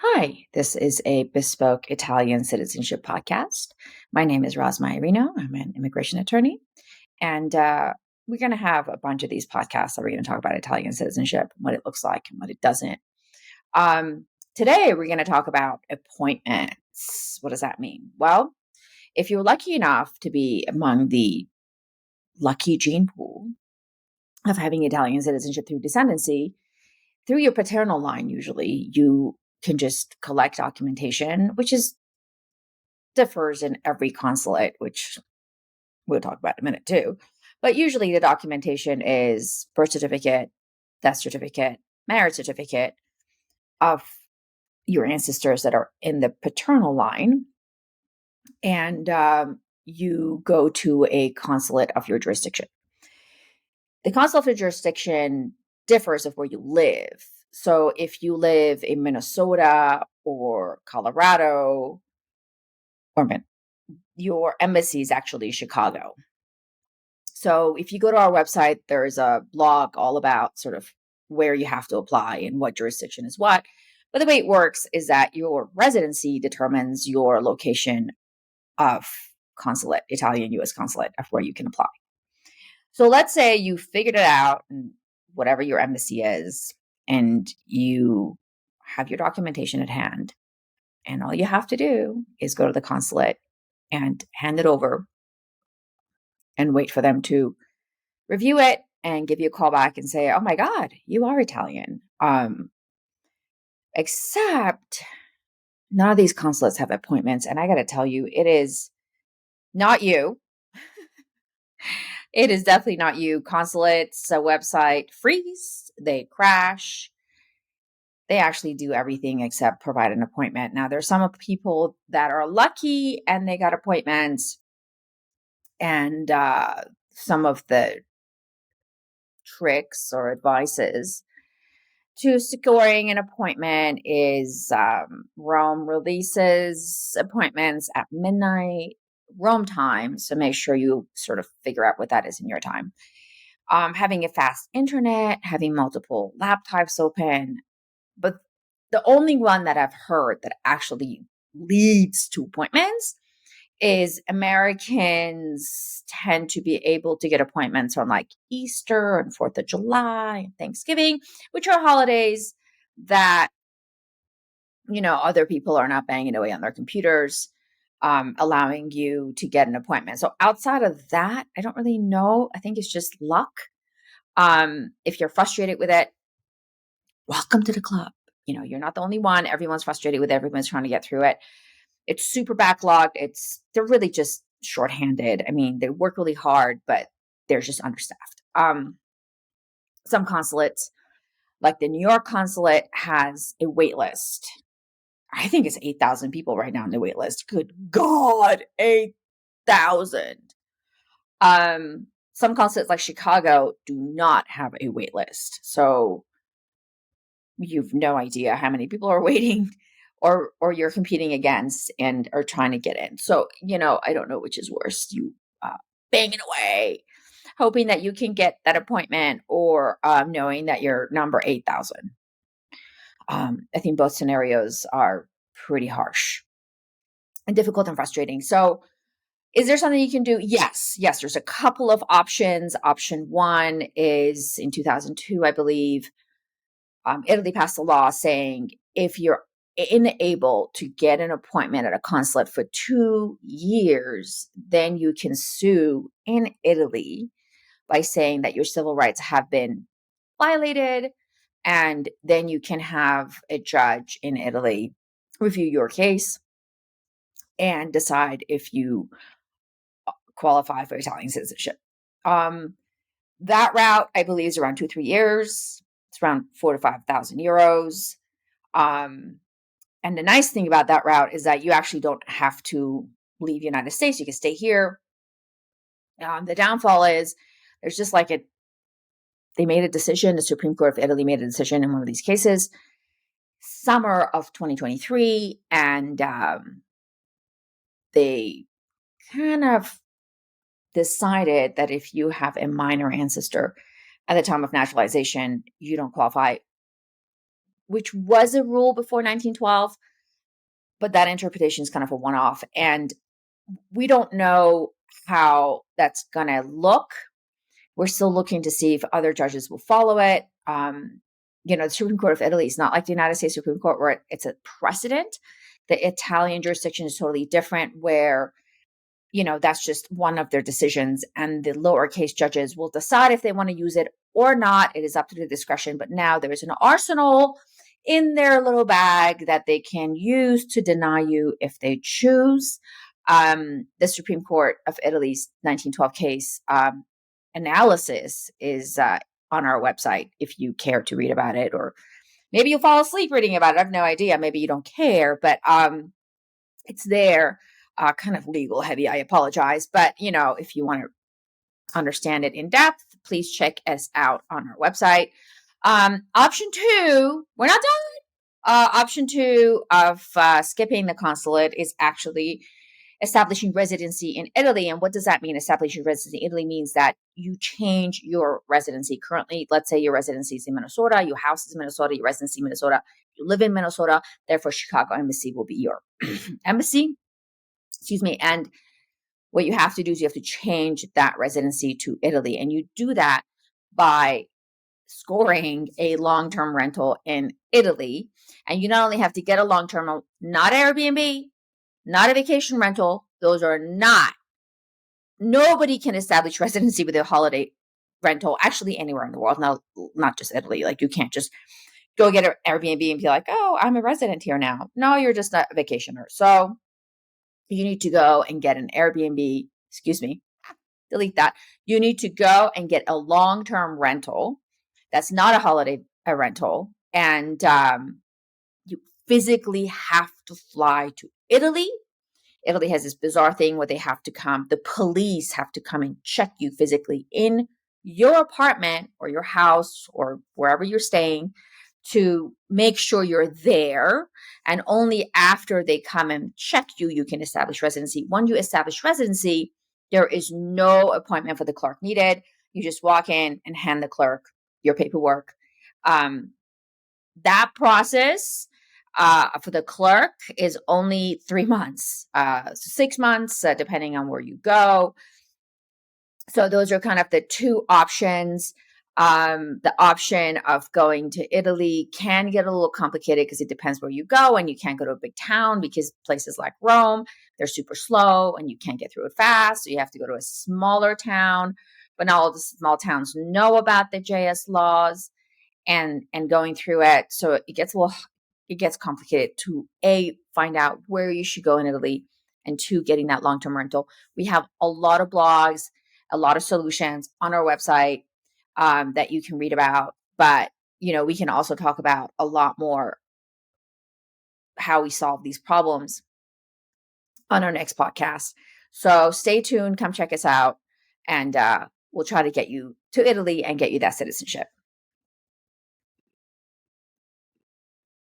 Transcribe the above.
Hi, this is a bespoke Italian citizenship podcast. My name is Rosma Irino. I'm an immigration attorney, and we're going to have a bunch of these podcasts that we're going to talk about Italian citizenship, what it looks like and what it doesn't. Um, Today, we're going to talk about appointments. What does that mean? Well, if you're lucky enough to be among the lucky gene pool of having Italian citizenship through descendancy, through your paternal line, usually you can just collect documentation, which is differs in every consulate, which we'll talk about in a minute too. But usually the documentation is birth certificate, death certificate, marriage certificate of your ancestors that are in the paternal line. And you go to a consulate of your jurisdiction. The consulate of your jurisdiction differs of where you live. So if you live in Minnesota or Colorado, or your embassy is actually Chicago. So if you go to our website, there's a blog all about sort of where you have to apply and what jurisdiction is what. But the way it works is that your residency determines your location of consulate, Italian US consulate, of where you can apply. So let's say you figured it out, and whatever your embassy is, and you have your documentation at hand. And all you have to do is go to the consulate and hand it over and wait for them to review it and give you a call back and say, "Oh my God, you are Italian." Except none of these consulates have appointments. And I got to tell you, it is not you. It is definitely not you. Consulates, a website freeze, they crash. They actually do everything except provide an appointment. Now, there's some people that are lucky and they got appointments. And some of the tricks or advices to securing an appointment is Rome releases appointments at midnight Rome time. So make sure you sort of figure out what that is in your time. Having a fast internet, having multiple laptops open. But the only one that I've heard that actually leads to appointments is Americans tend to be able to get appointments on like Easter and 4th of July and Thanksgiving, which are holidays that, other people are not banging away on their computers, allowing you to get an appointment. So outside of that, I don't really know. I think it's just luck. If you're frustrated with it, welcome to the club. You're not the only one. Everyone's frustrated with it. Everyone's trying to get through it. It's super backlogged. They're really just shorthanded. I mean, they work really hard, but they're just understaffed. Some consulates, like the New York consulate, has a wait list. I think it's 8,000 people right now on the wait list. Good God, 8,000. Some consulates like Chicago do not have a wait list. So you've no idea how many people are waiting or you're competing against and are trying to get in. So, I don't know which is worse. You banging away, hoping that you can get that appointment, or knowing that you're number 8,000. I think both scenarios are pretty harsh and difficult and frustrating. So is there something you can do? Yes, there's a couple of options. Option one is in 2002, I believe, Italy passed a law saying if you're unable to get an appointment at a consulate for 2 years, then you can sue in Italy by saying that your civil rights have been violated. And then you can have a judge in Italy review your case and decide if you qualify for Italian citizenship. That route, I believe, is around 2-3 years. It's around 4,000 to 5,000 euros. And the nice thing about that route is that you actually don't have to leave the United States. You can stay here. The downfall is there's just like they made a decision. The Supreme Court of Italy made a decision in one of these cases, summer of 2023. And they kind of decided that if you have a minor ancestor at the time of naturalization, you don't qualify, which was a rule before 1912, but that interpretation is kind of a one-off. And we don't know how that's going to look. We're still looking to see if other judges will follow it. The Supreme Court of Italy is not like the United States Supreme Court where it's a precedent. The Italian jurisdiction is totally different, where that's just one of their decisions, and the lowercase judges will decide if they want to use it or not. It is up to their discretion. But now there is an arsenal in their little bag that they can use to deny you if they choose. The Supreme Court of Italy's 1912 case analysis is on our website if you care to read about it, or maybe you'll fall asleep reading about it. I have no idea. Maybe you don't care, but it's there. Kind of legal heavy, I apologize. But, if you want to understand it in depth, please check us out on our website. Option 2, we're not done. Option 2 of skipping the consulate is actually establishing residency in Italy. And what does that mean? Establishing residency in Italy means that you change your residency. Currently, let's say your residency is in Minnesota, your house is in Minnesota, your residency in Minnesota, you live in Minnesota, therefore Chicago Embassy will be your embassy. And what you have to do is you have to change that residency to Italy. And you do that by scoring a long-term rental in Italy. And you not only have to get a long-term, not Airbnb, not a vacation rental. Nobody can establish residency with a holiday rental, actually anywhere in the world, not just Italy. Like, you can't just go get an Airbnb and be like, oh, I'm a resident here now. No, you're just a vacationer. So you need to go and get an Airbnb, delete that. You need to go and get a long-term rental. That's not a holiday rental. And you physically have to fly to Italy. Italy has this bizarre thing where the police have to come and check you physically in your apartment or your house or wherever you're staying to make sure you're there. And only after they come and check you, you can establish residency. When you establish residency, there is no appointment for the clerk needed. You just walk in and hand the clerk your paperwork. That process for the clerk is only 3 months, 6 months, depending on where you go. So those are kind of the two options. The option of going to Italy can get a little complicated because it depends where you go, and you can't go to a big town because places like Rome, they're super slow and you can't get through it fast. So you have to go to a smaller town, but not all the small towns know about the JS laws and going through it. So it gets complicated to find out where you should go in Italy, and 2, getting that long-term rental. We have a lot of blogs, a lot of solutions on our website that you can read about. But, we can also talk about a lot more how we solve these problems on our next podcast. So stay tuned, come check us out, and we'll try to get you to Italy and get you that citizenship.